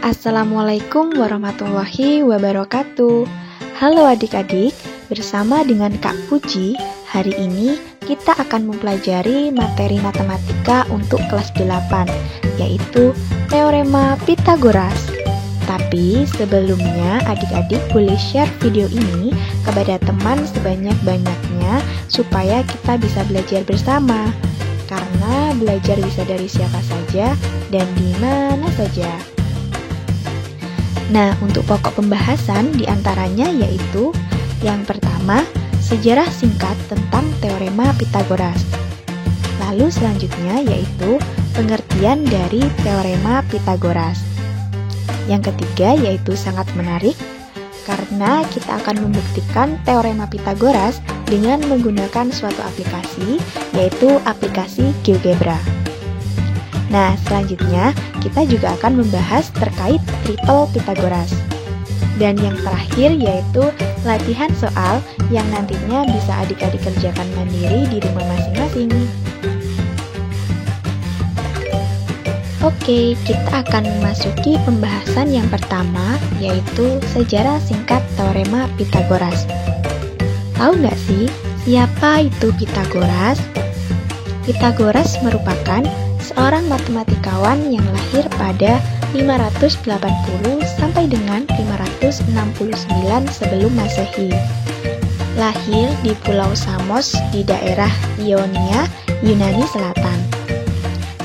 Assalamualaikum warahmatullahi wabarakatuh. Halo adik-adik, bersama dengan Kak Puji, hari ini kita akan mempelajari materi matematika untuk kelas 8, yaitu Teorema Pythagoras. Tapi sebelumnya adik-adik boleh share video ini kepada teman sebanyak-banyaknya supaya kita bisa belajar bersama. Karena belajar bisa dari siapa saja dan di mana saja. Nah, untuk pokok pembahasan diantaranya yaitu yang pertama, sejarah singkat tentang Teorema Pythagoras. Lalu selanjutnya yaitu pengertian dari Teorema Pythagoras. Yang ketiga yaitu sangat menarik karena kita akan membuktikan Teorema Pythagoras dengan menggunakan suatu aplikasi, yaitu aplikasi GeoGebra. Nah, selanjutnya kita juga akan membahas terkait triple Pythagoras. Dan yang terakhir yaitu latihan soal yang nantinya bisa adik-adik kerjakan mandiri di rumah masing-masing. Oke, kita akan memasuki pembahasan yang pertama, yaitu sejarah singkat Teorema Pythagoras. Tahu nggak sih, siapa itu Pythagoras? Pythagoras merupakan seorang matematikawan yang lahir pada 580 sampai dengan 569 sebelum Masehi. Lahir di Pulau Samos di daerah Ionia, Yunani Selatan.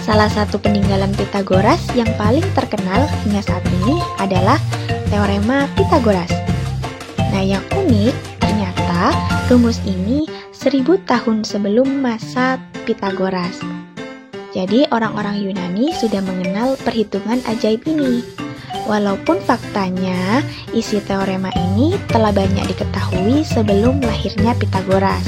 Salah satu peninggalan Pythagoras yang paling terkenal hingga saat ini adalah Teorema Pythagoras. Nah, yang unik, ternyata rumus ini 1000 tahun sebelum masa Pythagoras. Jadi orang-orang Yunani sudah mengenal perhitungan ajaib ini. Walaupun faktanya isi teorema ini telah banyak diketahui sebelum lahirnya Pythagoras.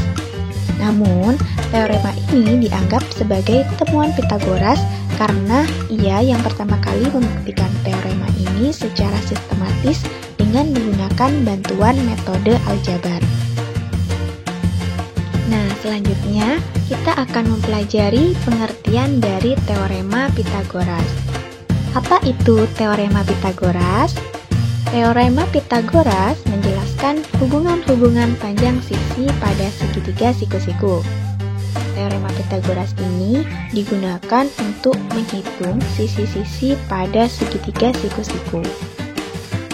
Namun, teorema ini dianggap sebagai temuan Pythagoras karena ia yang pertama kali membuktikan teorema ini secara sistematis dengan menggunakan bantuan metode aljabar. Nah, selanjutnya kita akan mempelajari pengertian dari Teorema Pythagoras. Apa itu Teorema Pythagoras? Teorema Pythagoras menjelaskan hubungan-hubungan panjang sisi pada segitiga siku-siku. Teorema Pythagoras ini digunakan untuk menghitung sisi-sisi pada segitiga siku-siku.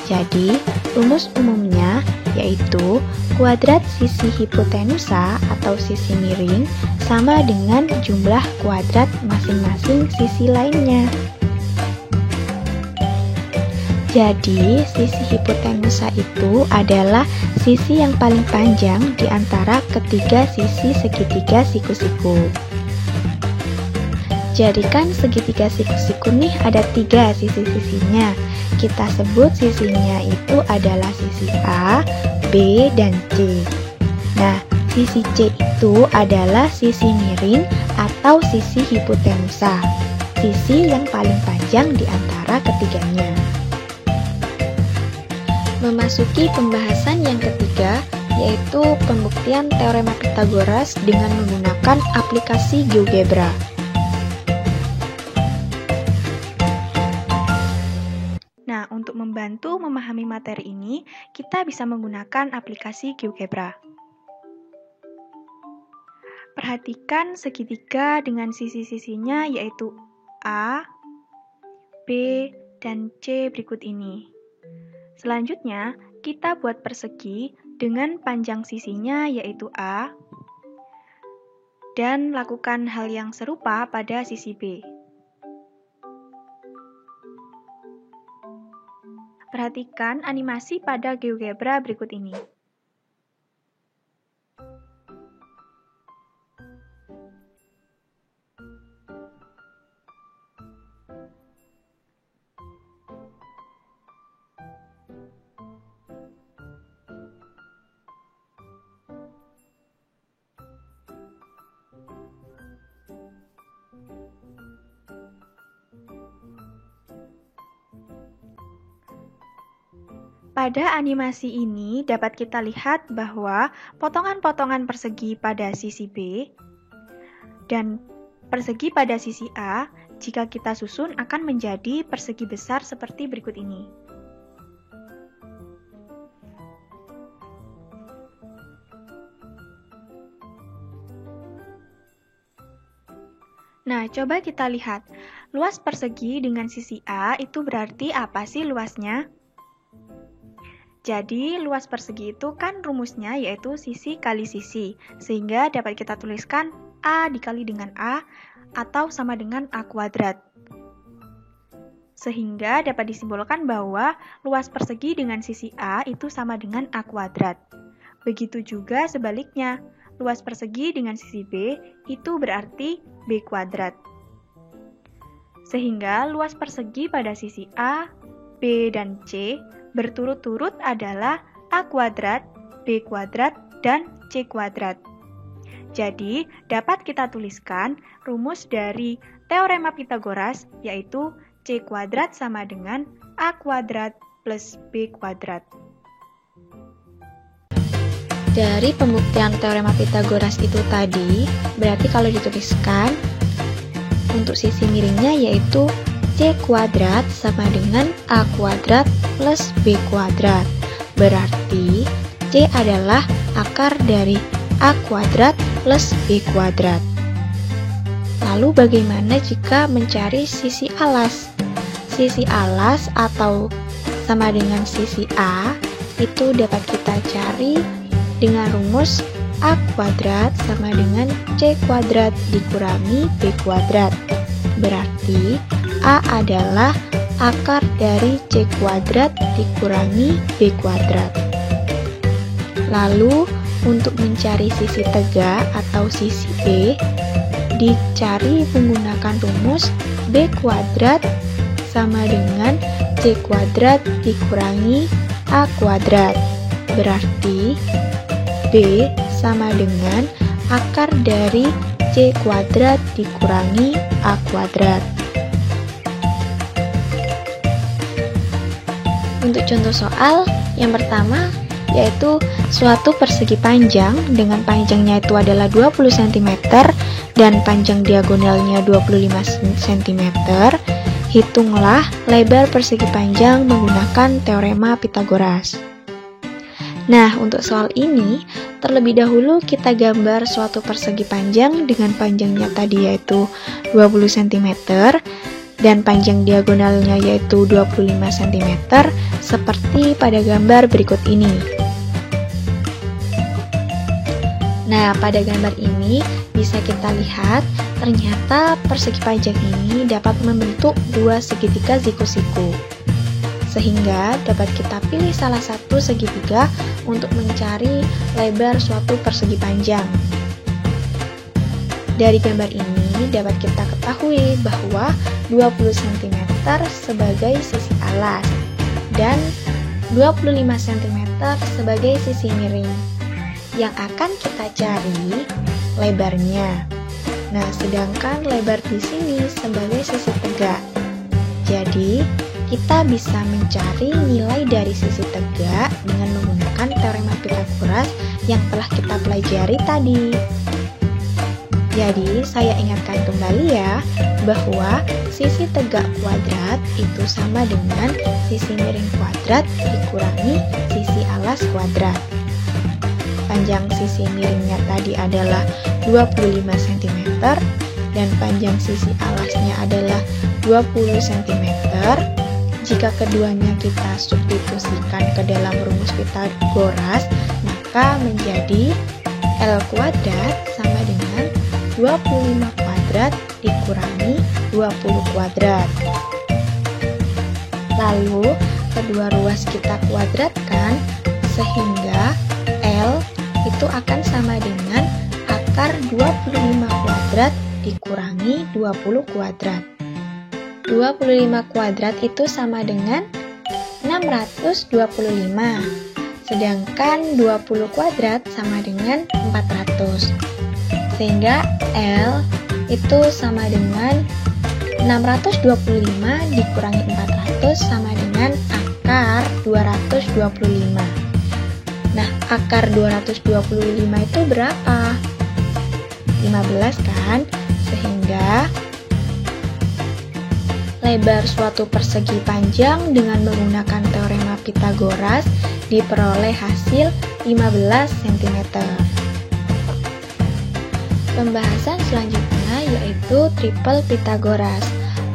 Jadi, rumus umumnya yaitu kuadrat sisi hipotenusa atau sisi miring sama dengan jumlah kuadrat masing-masing sisi lainnya. Jadi, sisi hipotenusa itu adalah sisi yang paling panjang di antara ketiga sisi segitiga siku-siku. Jadikan segitiga siku-siku nih ada 3 sisi-sisinya. Kita sebut sisinya itu adalah sisi A, B, dan C. Nah, sisi C itu adalah sisi miring atau sisi hipotenusa, sisi yang paling panjang di antara ketiganya. Memasuki pembahasan yang ketiga, yaitu pembuktian Teorema Pythagoras dengan menggunakan aplikasi GeoGebra. Nah, untuk membantu memahami materi ini, kita bisa menggunakan aplikasi GeoGebra. Perhatikan segitiga dengan sisi-sisinya yaitu A, B, dan C berikut ini. Selanjutnya, kita buat persegi dengan panjang sisinya yaitu A, dan lakukan hal yang serupa pada sisi B. Perhatikan animasi pada GeoGebra berikut ini. Pada animasi ini dapat kita lihat bahwa potongan-potongan persegi pada sisi B dan Persegi pada sisi A, jika kita susun akan menjadi persegi besar seperti berikut ini. Nah, coba kita lihat. Luas persegi dengan sisi A itu berarti apa sih luasnya? Jadi, luas persegi itu kan rumusnya yaitu sisi kali sisi, sehingga dapat kita tuliskan A dikali dengan A atau sama dengan A kuadrat. Sehingga dapat disimbolkan bahwa luas persegi dengan sisi A itu sama dengan A kuadrat. Begitu juga sebaliknya, luas persegi dengan sisi B itu berarti B kuadrat. Sehingga luas persegi pada sisi A, B, dan C berturut-turut adalah A kuadrat, B kuadrat, dan C kuadrat. Jadi, dapat kita tuliskan rumus dari teorema Pitagoras, yaitu C kuadrat sama dengan A kuadrat plus B kuadrat. Dari pembuktian teorema Pitagoras itu tadi, berarti kalau dituliskan, untuk sisi miringnya yaitu C kuadrat sama dengan A kuadrat plus B kuadrat. Berarti C adalah akar dari A kuadrat plus B kuadrat. Lalu bagaimana jika mencari sisi alas? Sisi alas atau sama dengan sisi A itu dapat kita cari dengan rumus A kuadrat sama dengan C kuadrat dikurangi B kuadrat. Berarti A adalah akar dari C kuadrat dikurangi B kuadrat. Lalu, untuk mencari sisi tegak atau sisi B, dicari menggunakan rumus B kuadrat sama dengan C kuadrat dikurangi A kuadrat. Berarti, B sama dengan akar dari C kuadrat dikurangi A kuadrat. Untuk contoh soal, yang pertama yaitu suatu persegi panjang dengan panjangnya itu adalah 20 cm dan panjang diagonalnya 25 cm. Hitunglah lebar persegi panjang menggunakan teorema Pitagoras. Nah, untuk soal ini, terlebih dahulu kita gambar suatu persegi panjang dengan panjangnya tadi yaitu 20 cm dan panjang diagonalnya yaitu 25 cm seperti pada gambar berikut ini. Nah, pada gambar ini bisa kita lihat ternyata persegi panjang ini dapat membentuk dua segitiga siku-siku. Sehingga dapat kita pilih salah satu segitiga untuk mencari lebar suatu persegi panjang. Dari gambar ini dapat kita ketahui bahwa 20 cm sebagai sisi alas dan 25 cm sebagai sisi miring. Yang akan kita cari lebarnya. Nah, sedangkan lebar di sini sebagai sisi tegak. Jadi, kita bisa mencari nilai dari sisi tegak dengan menggunakan teorema Pitagoras yang telah kita pelajari tadi. Jadi, saya ingatkan kembali ya, bahwa sisi tegak kuadrat itu sama dengan sisi miring kuadrat dikurangi sisi alas kuadrat. Panjang sisi miringnya tadi adalah 25 cm dan panjang sisi alasnya adalah 20 cm. Jika keduanya kita substitusikan ke dalam rumus Pitagoras, maka menjadi L kuadrat sama dengan 25 kuadrat dikurangi 20 kuadrat. Lalu, kedua ruas kita kuadratkan sehingga L itu akan sama dengan akar 25 kuadrat dikurangi 20 kuadrat. 25 kuadrat itu sama dengan 625, sedangkan 20 kuadrat sama dengan 400. Sehingga L itu sama dengan 625 dikurangi 400 sama dengan akar 225. Nah, akar 225 itu berapa? 15 kan? Sehingga lebar suatu persegi panjang dengan menggunakan teorema Pythagoras diperoleh hasil 15 cm. Pembahasan selanjutnya yaitu triple Pythagoras.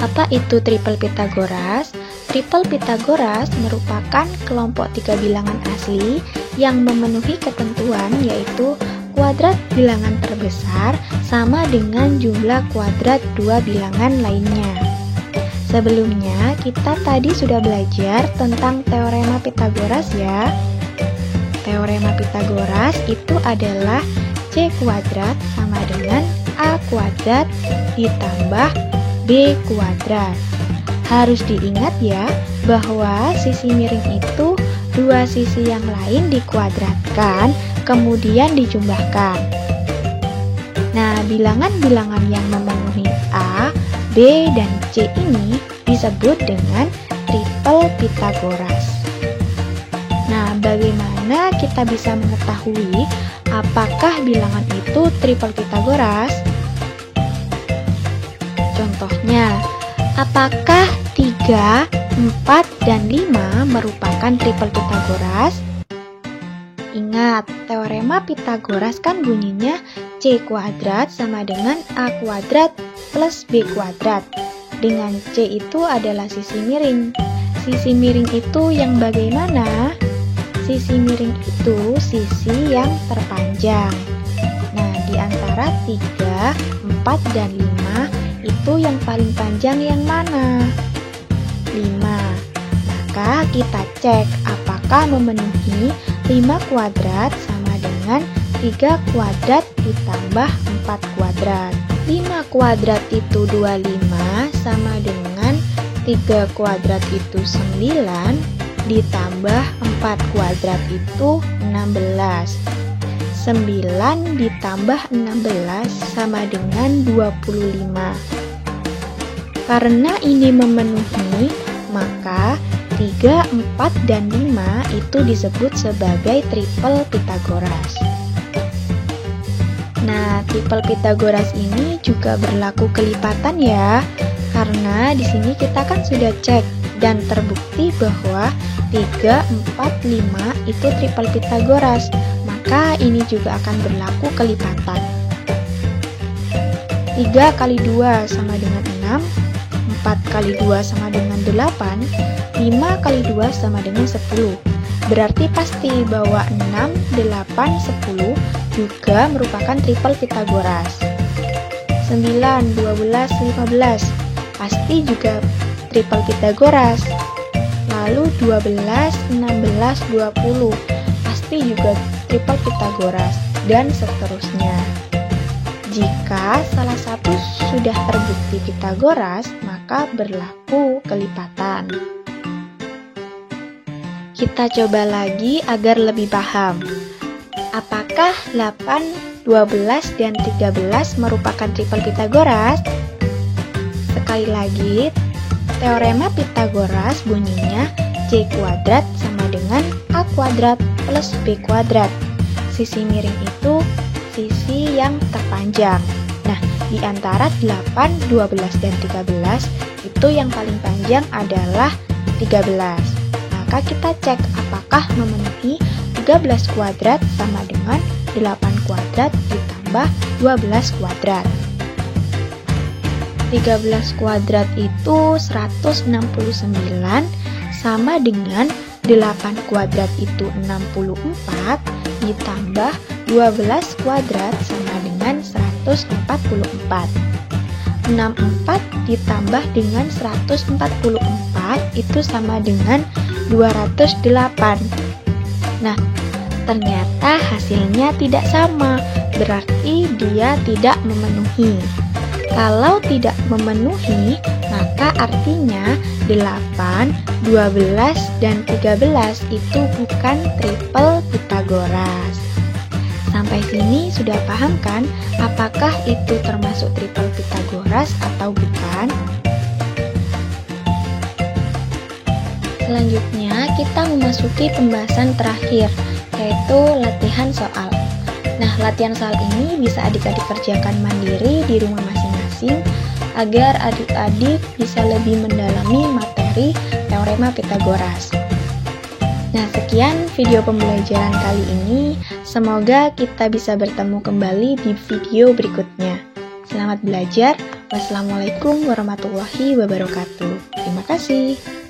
Apa itu triple Pythagoras? Triple Pythagoras merupakan kelompok 3 bilangan asli yang memenuhi ketentuan yaitu kuadrat bilangan terbesar sama dengan jumlah kuadrat 2 bilangan lainnya. Sebelumnya kita tadi sudah belajar tentang teorema Pythagoras ya. Teorema Pythagoras itu adalah C kuadrat sama dengan A kuadrat ditambah B kuadrat. Harus diingat ya bahwa sisi miring itu dua sisi yang lain dikuadratkan kemudian dijumlahkan. Nah, bilangan-bilangan yang memenuhi A, B, dan C ini disebut dengan triple Pythagoras. Nah, bagaimana kita bisa mengetahui apakah bilangan itu triple Pythagoras? Contohnya, apakah 3, 4, dan 5 merupakan triple Pythagoras? Ingat, teorema Pythagoras kan bunyinya C kuadrat sama dengan A kuadrat plus B kuadrat. Dengan C itu adalah sisi miring. Sisi miring itu yang bagaimana? Sisi miring itu sisi yang terpanjang. Nah, di antara 3, 4, dan 5 itu yang paling panjang yang mana? 5. Maka kita cek apakah memenuhi 5 kuadrat sama dengan 3 kuadrat ditambah 4 kuadrat. 5 kuadrat itu 25 sama dengan 3 kuadrat itu 9 ditambah 4 kuadrat itu 16. 9 ditambah 16 sama dengan 25. Karena ini memenuhi, maka 3, 4, dan 5 itu disebut sebagai triple Pythagoras. Nah, triple Pythagoras ini juga berlaku kelipatan ya. Karena di sini kita kan sudah cek dan terbukti bahwa 3, 4, 5 itu triple Pythagoras. Maka ini juga akan berlaku kelipatan. 3 kali 2 sama dengan 6, 4 kali 2 sama dengan 8, 5 kali 2 sama dengan 10. Berarti pasti bahwa 6, 8, 10 juga merupakan triple Pythagoras. 9, 12, 15 pasti juga triple Pythagoras. Lalu 12, 16, 20 pasti juga triple Pythagoras, dan seterusnya. Jika salah satu sudah terbukti Pythagoras, maka berlaku kelipatan. Kita coba lagi agar lebih paham. Apakah 8, 12, dan 13 merupakan triple Pythagoras? Sekali lagi, teorema Pythagoras bunyinya C kuadrat sama dengan A kuadrat plus B kuadrat. Sisi miring itu sisi yang terpanjang. Nah, di antara 8, 12, dan 13 itu yang paling panjang adalah 13. Maka kita cek apakah memenuhi 13 kuadrat sama dengan 8 kuadrat ditambah 12 kuadrat. 13 kuadrat itu 169 sama dengan 8 kuadrat itu 64 ditambah 12 kuadrat sama dengan 144. 64 ditambah dengan 144 itu sama dengan 208. Nah, ternyata hasilnya tidak sama, berarti dia tidak memenuhi. Kalau tidak memenuhi, maka artinya 8, 12, dan 13 itu bukan triple Pythagoras. Sampai sini sudah paham kan apakah itu termasuk triple Pythagoras atau bukan? Selanjutnya kita memasuki pembahasan terakhir, yaitu latihan soal. Nah, latihan soal ini bisa adik-adik kerjakan mandiri di rumah masing-masing masing-masing agar adik-adik bisa lebih mendalami materi teorema Pitagoras. Nah, sekian video pembelajaran kali ini. Semoga kita bisa bertemu kembali di video berikutnya. Selamat belajar. Wassalamualaikum warahmatullahi wabarakatuh. Terima kasih.